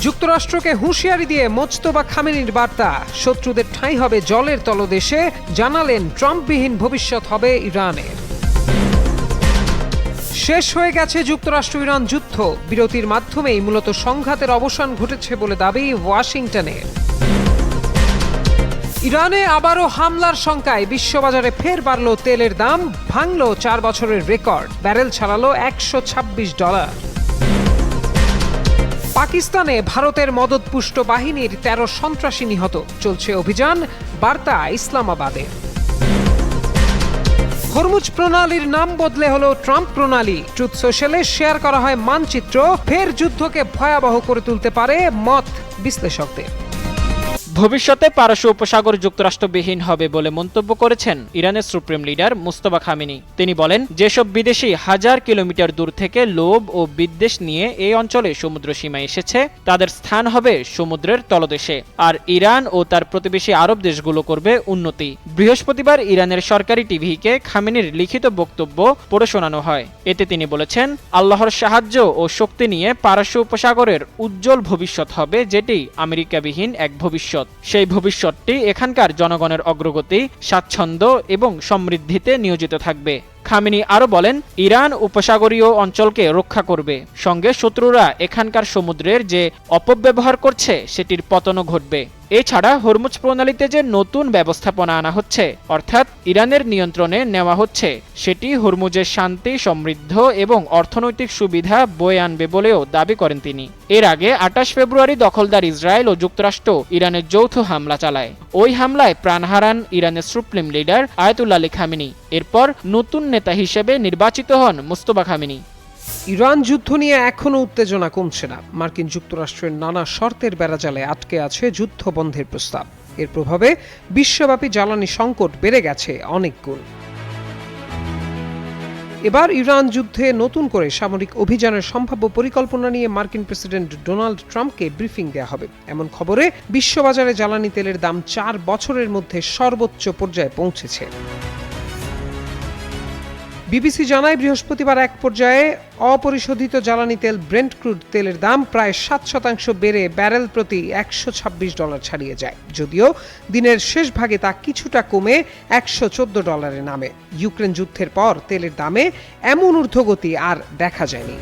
যুক্তরাষ্ট্রকে হুঁশিয়ারি দিয়ে মোজতবা খামেনির বার্তা, শত্রুদের ঠাঁই হবে জলের তলদেশে, জানালেন ট্রাম্পবিহীন ভবিষ্যৎ হবে ইরানের। শেষ হয়ে গেছে যুক্তরাষ্ট্র ইরান যুদ্ধ, বিরতির মাধ্যমেই মূলত সংঘাতের অবসান ঘটেছে বলে দাবি ওয়াশিংটনের। ইরানে আবারও হামলার শঙ্কায় বিশ্ববাজারে ফের বাড়ল তেলের দাম, ভাঙল 4 বছরের রেকর্ড, ব্যারেল ছাড়ালো $126। পাকিস্তানে ভারতের মদতপুষ্ট বাহিনীর 13 সন্ত্রাসী নিহত, চলছে অভিযান, বার্তা ইসলামাবাদে। হরমুজ প্রণালীর নাম বদলে হলো ট্রাম্প প্রণালী, ট্রুথ সোশ্যালে শেয়ার করা হয় মানচিত্র, ফের যুদ্ধকে ভয়াবহ করে তুলতে পারে মত বিশ্লেষকদের। ভবিষ্যতে পারস্য উপসাগর যুক্তরাষ্ট্রবিহীন হবে বলে মন্তব্য করেছেন ইরানের সুপ্রিম লিডার মুস্তফা খামেনি। তিনি বলেন, যেসব বিদেশি হাজার কিলোমিটার দূর থেকে লোভ ও বিদ্বেষ নিয়ে এই অঞ্চলে সমুদ্র সীমায় এসেছে, তাদের স্থান হবে সমুদ্রের তলদেশে, আর ইরান ও তার প্রতিবেশী আরব দেশগুলো করবে উন্নতি। বৃহস্পতিবার ইরানের সরকারি টিভিকে খামেনির লিখিত বক্তব্য পড়ে শোনানো হয়। এতে তিনি বলেছেন, আল্লাহর সাহায্য ও শক্তি নিয়ে পারস্য উপসাগরের উজ্জ্বল ভবিষ্যৎ হবে, যেটি আমেরিকাবিহীন এক ভবিষ্যৎ। সেই ভবিষ্যৎটি এখানকার জনগণের অগ্রগতি, স্বাচ্ছন্দ্য এবং সমৃদ্ধিতে নিয়োজিত থাকবে। খামেনি আরও বলেন, ইরান উপসাগরীয় অঞ্চলকে রক্ষা করবে, সঙ্গে শত্রুরা এখানকার সমুদ্রের যে অপব্যবহার করছে সেটির পতনও ঘটবে। এছাড়া হরমুজ প্রণালীতে যে নতুন ব্যবস্থাপনা আনা হচ্ছে, অর্থাৎ ইরানের নিয়ন্ত্রণে নেওয়া হচ্ছে, সেটি হরমুজের শান্তি, সমৃদ্ধ এবং অর্থনৈতিক সুবিধা বয়ে আনবে বলেও দাবি করেন তিনি। এর আগে 28 ফেব্রুয়ারি দখলদার ইসরায়েল ও যুক্তরাষ্ট্র ইরানের যৌথ হামলা চালায়। ওই হামলায় প্রাণ হারান ইরানের supreme leader Ayatollah Ali Khamenei. এরপর নতুন নেতা হিসেবে নির্বাচিত হন মুস্তফা খামেনি। ইরান যুদ্ধ নিয়ে এখনও উত্তেজনা কমছে না। মার্কিন যুক্তরাষ্ট্রের নানা শর্তের বেড়াজালে আটকে আছে যুদ্ধ বন্ধের প্রস্তাব। এর প্রভাবে বিশ্বব্যাপী জ্বালানি সংকট বেড়ে গেছে অনেক গুণ। এবার ইরান যুদ্ধে নতুন করে সামরিক অভিযানের সম্ভাব্য পরিকল্পনা নিয়ে মার্কিন প্রেসিডেন্ট ডোনাল্ড ট্রাম্পকে ব্রিফিং দেওয়া হবে। এমন খবরে বিশ্ববাজারে জ্বালানি তেলের দাম 4 বছরের মধ্যে সর্বোচ্চ পর্যায়ে পৌঁছেছে। বিবিসি জানায়, বৃহস্পতিবার এক পর্যায়ে অপরিশোধিত জ্বালানি তেল ব্রেন্ট ক্রুড তেলের দাম প্রায় 7% বেড়ে ব্যারেল প্রতি $126 ছাড়িয়ে যায়, যদিও দিনের শেষ ভাগে তা কিছুটা কমে $114 নামে। ইউক্রেন যুদ্ধের পর তেলের দামে এমন ঊর্ধ্বগতি আর দেখা যায়নি।